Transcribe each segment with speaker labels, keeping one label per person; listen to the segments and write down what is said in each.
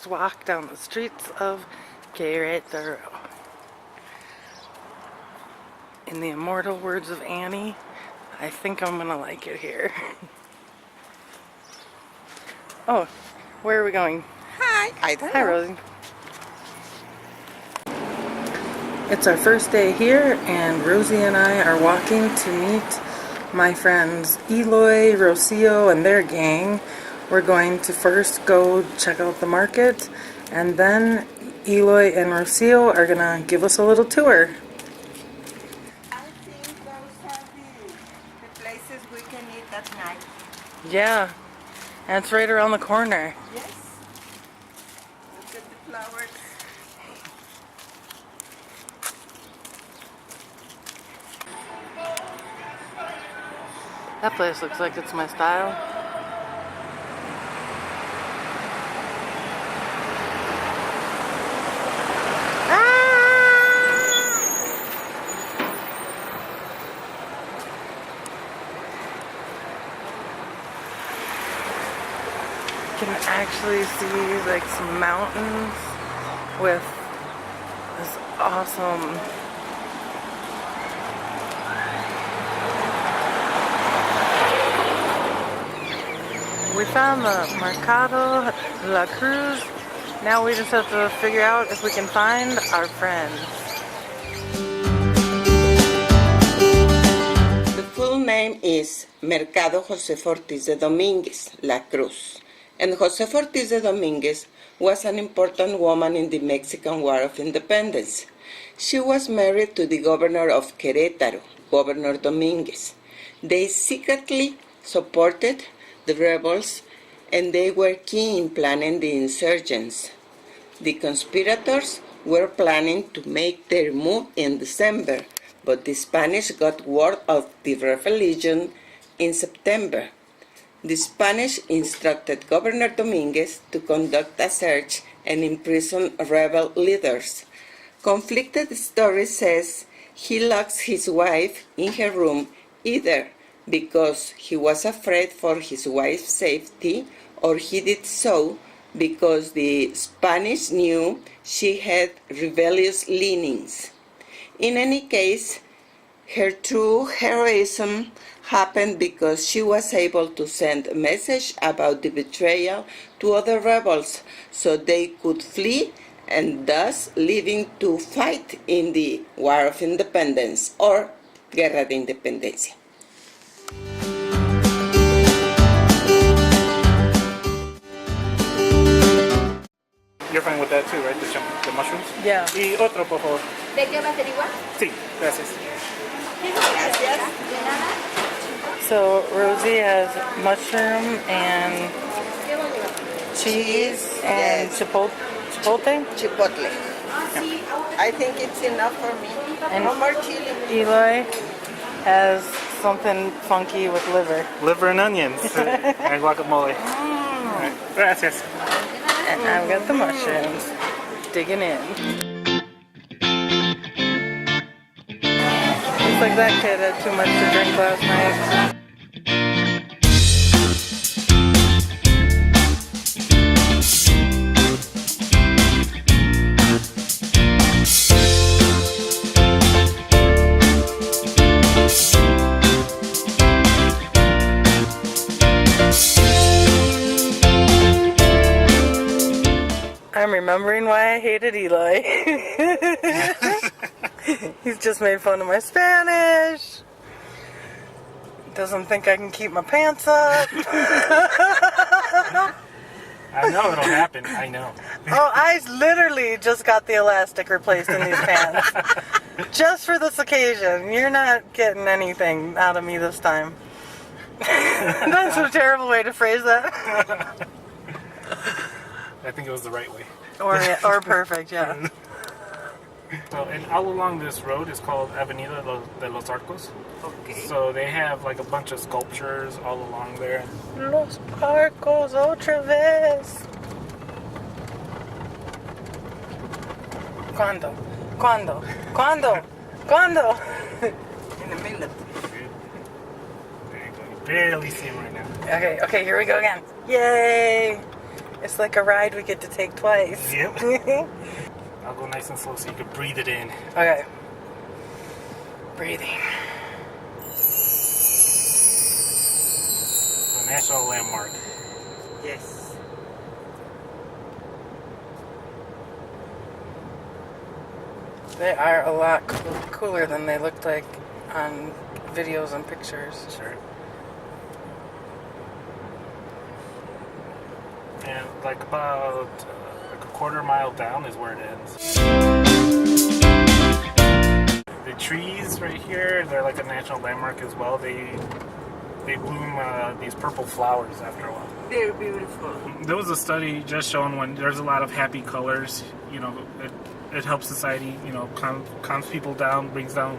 Speaker 1: first walk down the streets of Querétaro. In the immortal words of Annie, I think I'm gonna like it here. Oh, where are we going?
Speaker 2: Hi.
Speaker 1: Hi, Rosie. It's our first day here, and Rosie and I are walking to meet my friends Eloy, Rocio, and their gang. We're going to first go check out the market, and then Eloy and Rocio are gonna give us a little tour.
Speaker 2: I think those are the places we can eat at night.
Speaker 1: Yeah, and it's right around the corner.
Speaker 2: Yes. Look at the flowers.
Speaker 1: That place looks like it's my style. You can actually see like some mountains with this awesome we found the Mercado La Cruz. Now we just have to figure out if we can find our friends.
Speaker 2: The full name is Mercado Josefa Ortiz de Dominguez, La Cruz. And Josefa Ortiz de Dominguez was an important woman in the Mexican War of Independence. She was married to the governor of Querétaro, Governor Dominguez. They secretly supported the rebels, and they were key in planning the insurgents. The conspirators were planning to make their move in December, but the Spanish got word of the rebellion in September. The Spanish instructed Governor Dominguez to conduct a search and imprison rebel leaders. Conflicted story says he locks his wife in her room either because he was afraid for his wife's safety, or he did so because the Spanish knew she had rebellious leanings. In any case, her true heroism happened because she was able to send a message about the betrayal to other rebels so they could flee, and thus leaving to fight in the War of Independence or Guerra de Independencia.
Speaker 3: You're fine with that too, right? The mushrooms?
Speaker 1: Yeah.
Speaker 3: Y otro, por favor.
Speaker 4: ¿De qué va a ser igual?
Speaker 3: Sí, gracias.
Speaker 2: Gracias.
Speaker 1: So Rosie has mushroom and cheese and
Speaker 2: Yes.
Speaker 1: chipotle.
Speaker 2: Chipotle. I think it's enough for me.
Speaker 1: And
Speaker 2: no more chili.
Speaker 1: Eloy has something funky with liver.
Speaker 3: Liver and onions and guacamole. All right. Gracias.
Speaker 1: And I've got the mushrooms. Digging in. Looks like that kid had too much to drink last night. I'm remembering why I hated Eloy. He's just made fun of my Spanish. Doesn't think I can keep my pants up.
Speaker 3: I know it'll happen. I know.
Speaker 1: Oh, I literally just got the elastic replaced in these pants. Just for this occasion. You're not getting anything out of me this time. That's a terrible way to phrase that.
Speaker 3: I think it was the right way.
Speaker 1: Or perfect, yeah.
Speaker 3: So, and all along this road is called Avenida de los Arcos.
Speaker 2: Okay.
Speaker 3: So they have like a bunch of sculptures all along there.
Speaker 1: Los Arcos otra vez. ¿Cuándo? ¿Cuándo? ¿Cuándo? ¿Cuándo?
Speaker 2: In a minute.
Speaker 3: There you go. You barely see him right now.
Speaker 1: Okay, here we go again. Yay! It's like a ride we get to take twice.
Speaker 3: Yep. I'll go nice and slow so you can breathe it in.
Speaker 1: Okay. Breathing.
Speaker 3: The national landmark.
Speaker 2: Yes.
Speaker 1: They are a lot cooler than they looked like on videos and pictures.
Speaker 3: Sure. And like about like a quarter mile down is where it ends. The trees right here, they're like a national landmark as well. They bloom these purple flowers after a while.
Speaker 2: They're beautiful.
Speaker 3: There was a study just showing when there's a lot of happy colors, you know, it helps society, you know, calms people down, brings down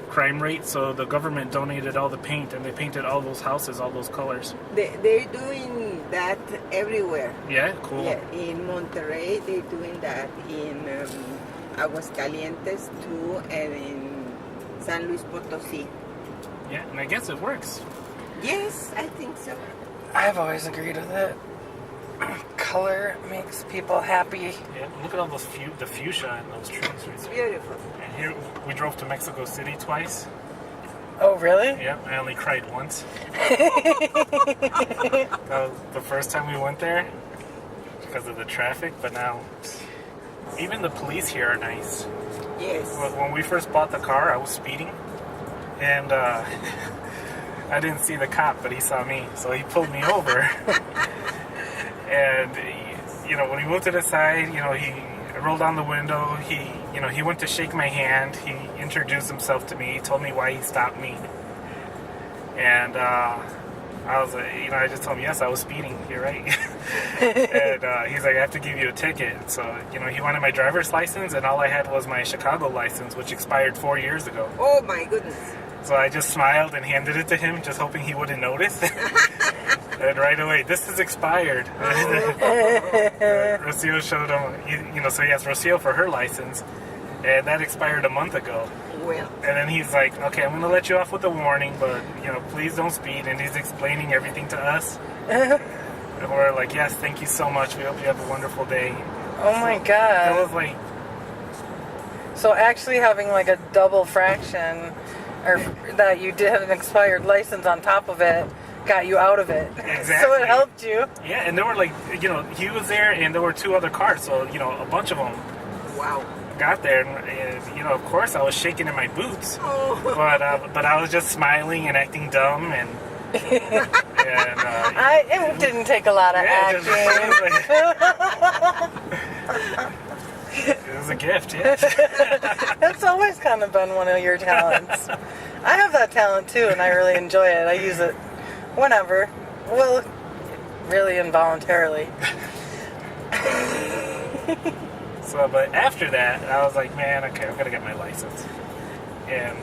Speaker 3: crime rate. So the government donated all the paint and they painted all those houses, all those colors.
Speaker 2: They're doing that everywhere.
Speaker 3: Yeah, cool.
Speaker 2: Yeah, in Monterrey, they're doing that. In Aguascalientes too, and in San Luis Potosí.
Speaker 3: Yeah, and I guess it works.
Speaker 2: Yes, I think so.
Speaker 1: I've always agreed with it. Color makes people happy.
Speaker 3: Yeah, look at all those the fuchsia in those trees right
Speaker 2: It's
Speaker 3: there.
Speaker 2: beautiful.
Speaker 3: And here we drove to Mexico City twice.
Speaker 1: Oh, really?
Speaker 3: Yep, I only cried once. That was the first time we went there because of the traffic, but now even the police here are nice.
Speaker 2: Yes.
Speaker 3: When we first bought the car, I was speeding, and I didn't see the cop, but he saw me, so he pulled me over. And you know, when he moved to the side, you know, he rolled down the window. He went to shake my hand. He introduced himself to me. He told me why he stopped me, and I was like, you know, I just told him, yes, I was speeding. You're right. And he's like, I have to give you a ticket. So, you know, he wanted my driver's license, and all I had was my Chicago license, which expired 4 years ago.
Speaker 2: Oh my goodness.
Speaker 3: So I just smiled and handed it to him, just hoping he wouldn't notice. And right away, this is expired. Rocio showed him, you know, so he asked Rocio for her license, and that expired a month ago.
Speaker 2: Well.
Speaker 3: And then he's like, okay, I'm going to let you off with a warning, but, you know, please don't speed. And he's explaining everything to us. And we're like, yes, thank you so much. We hope you have a wonderful day.
Speaker 1: Oh my God.
Speaker 3: It was like...
Speaker 1: So actually having like a double fraction, or that you did have an expired license on top of it, got you out of it.
Speaker 3: Exactly.
Speaker 1: So it helped you.
Speaker 3: Yeah, and there were like, you know, he was there and there were 2 other cars. So, you know, a bunch of them
Speaker 2: Wow.
Speaker 3: got there. And you know, of course, I was shaking in my boots.
Speaker 2: Oh.
Speaker 3: But I was just smiling and acting dumb. And
Speaker 1: It didn't take a lot of acting.
Speaker 3: It was a gift, yeah.
Speaker 1: That's always kind of been one of your talents. I have that talent too, and I really enjoy it. I use it whenever. Well, really involuntarily.
Speaker 3: So, but after that, I was like, man, okay, I'm gonna get my license. And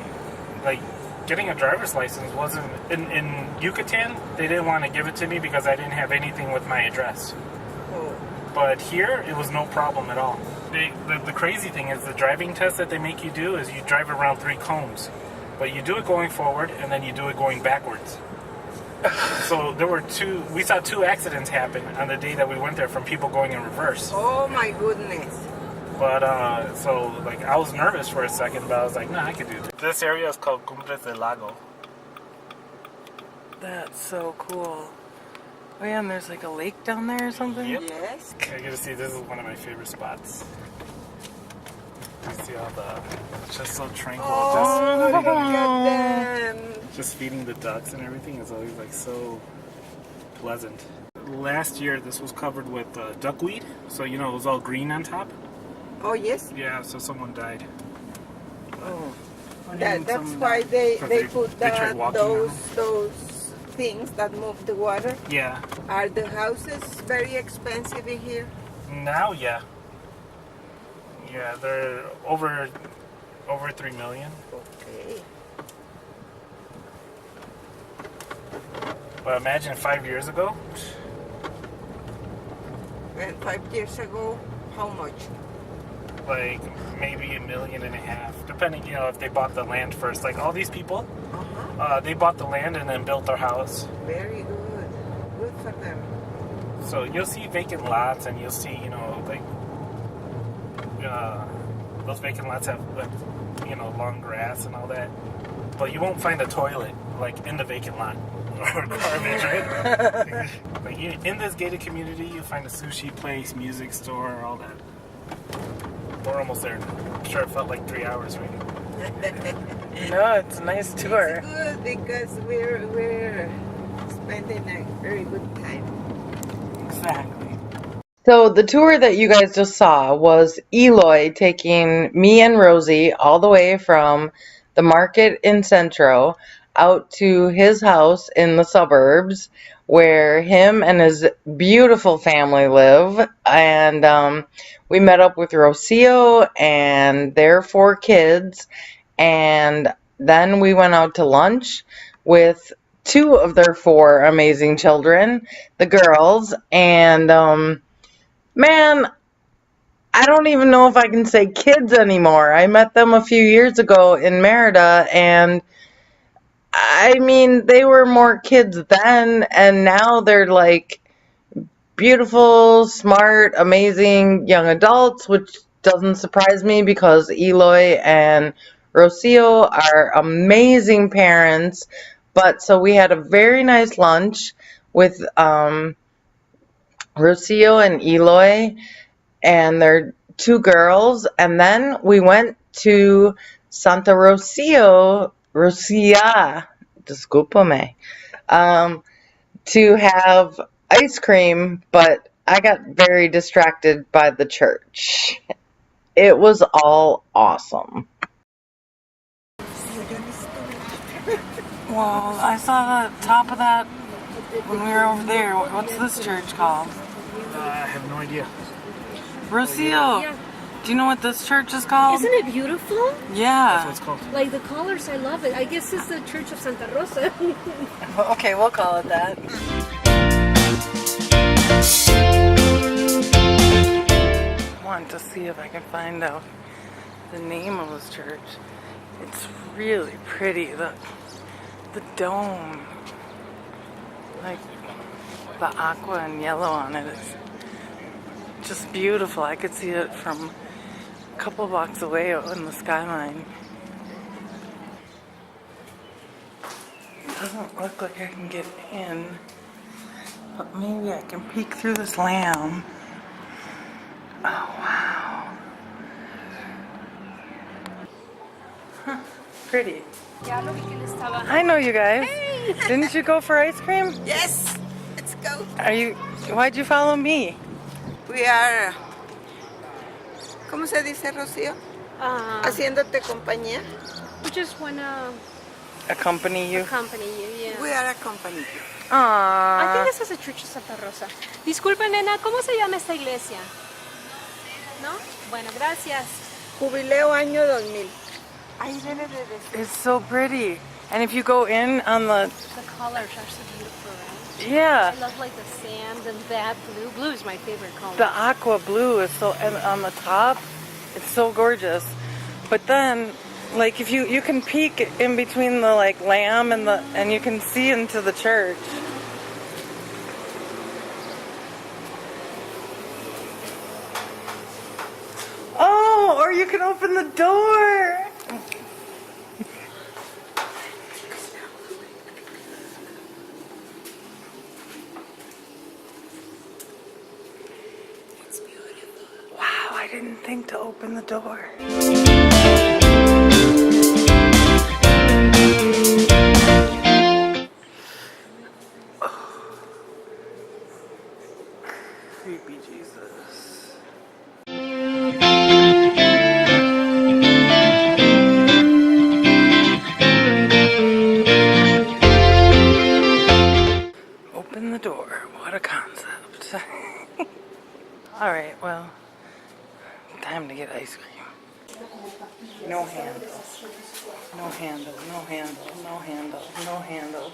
Speaker 3: like, getting a driver's license wasn't in Yucatan. They didn't want to give it to me because I didn't have anything with my address.
Speaker 2: Oh.
Speaker 3: But here, it was no problem at all. The crazy thing is the driving test that they make you do is you drive around 3 cones. But you do it going forward, and then you do it going backwards. So we saw 2 accidents happen on the day that we went there from people going in reverse.
Speaker 2: Oh my goodness.
Speaker 3: But, so, like, I was nervous for a second, but I was like, no, I can do this. This area is called Cumbres del Lago.
Speaker 1: That's so cool. Oh yeah, and there's like a lake down there or something?
Speaker 3: Yep.
Speaker 2: Yes.
Speaker 3: I get to see, this is one of my favorite spots. You see all it's just so tranquil.
Speaker 2: Oh, look at them.
Speaker 3: Just feeding the ducks and everything is always like so pleasant. Last year, this was covered with duckweed, so you know it was all green on top.
Speaker 2: Oh, yes.
Speaker 3: Yeah, so someone died.
Speaker 2: Oh. That's why they put
Speaker 3: they tried walking
Speaker 2: those things that move the water.
Speaker 3: Yeah.
Speaker 2: Are the houses very expensive in here?
Speaker 3: Now, yeah. Yeah, they're over 3 million.
Speaker 2: Okay.
Speaker 3: But imagine 5 years ago.
Speaker 2: And 5 years ago, how much?
Speaker 3: Like maybe $1.5 million, depending, you know, if they bought the land first. Like all these people, they bought the land and then built their house.
Speaker 2: Very good. Good for them.
Speaker 3: So you'll see vacant lots, and you'll see, you know, like those vacant lots have, like, you know, long grass and all that. But you won't find a toilet like in the vacant lot or garbage, right? Like in this gated community, you'll find a sushi place, music store, all that. We're almost there now. I'm sure it felt like 3 hours waiting.
Speaker 1: No, it's a nice tour.
Speaker 2: It's good because we're spending a very good time.
Speaker 1: Exactly. So the tour that you guys just saw was Eloy taking me and Rosie all the way from the market in Centro out to his house in the suburbs where him and his beautiful family live. And we met up with Rocio and their 4 kids. And then we went out to lunch with 2 of their 4 amazing children, the girls. And man, I don't even know if I can say kids anymore. I met them a few years ago in Merida, and I mean, they were more kids then, and now they're like beautiful, smart, amazing young adults, which doesn't surprise me because Eloy and Rocio are amazing parents. But so we had a very nice lunch with Rocio and Eloy and their 2 girls, and then we went to Santa Rocio, discúlpame, to have ice cream, but I got very distracted by the church. It was all awesome. Well, I saw the top of that when we were over there. What's this church called?
Speaker 3: I have no idea.
Speaker 1: Rocio,
Speaker 4: Yeah.
Speaker 1: do you know what this church is called?
Speaker 4: Isn't it beautiful?
Speaker 3: That's
Speaker 1: Yeah.
Speaker 3: what it's called.
Speaker 4: Like the colors, I love it. I guess it's the Church of Santa Rosa.
Speaker 1: Okay, we'll call it that. I want to see if I can find out the name of this church. It's really pretty. The dome, like the aqua and yellow on it is just beautiful. I could see it from a couple blocks away in the skyline. It doesn't look like I can get in, but maybe I can peek through this lamp. Oh, wow. Huh, pretty. I know you guys.
Speaker 4: Hey!
Speaker 1: Didn't you go for ice cream?
Speaker 2: Yes, let's go.
Speaker 1: Why'd you follow me?
Speaker 2: We are, ¿cómo se dice, Rocío? Haciéndote compañía.
Speaker 4: We just wanna
Speaker 1: Accompany you?
Speaker 4: accompany you, yeah.
Speaker 2: We are accompanying you.
Speaker 4: I think
Speaker 1: Aww.
Speaker 4: this is the Church of Santa Rosa. Disculpe, nena, ¿cómo se llama esta iglesia? ¿No? Bueno, gracias.
Speaker 2: Jubileo año 2000. Ahí debe de decir.
Speaker 1: It's so pretty. And if you go in on the,
Speaker 4: The colors are so beautiful, right?
Speaker 1: yeah,
Speaker 4: I love like the sand and that blue. Blue is my favorite color.
Speaker 1: the aqua blue is so, and on the top, it's so gorgeous. But then, like if you can peek in between the like lamb and you can see into the church. Oh, or you can open the door. Wow, I didn't think to open the door. Creepy Jesus. Open the door. What a concept. Alright, well, time to get ice cream. No handle. No handle, no handle, no handle, no handle.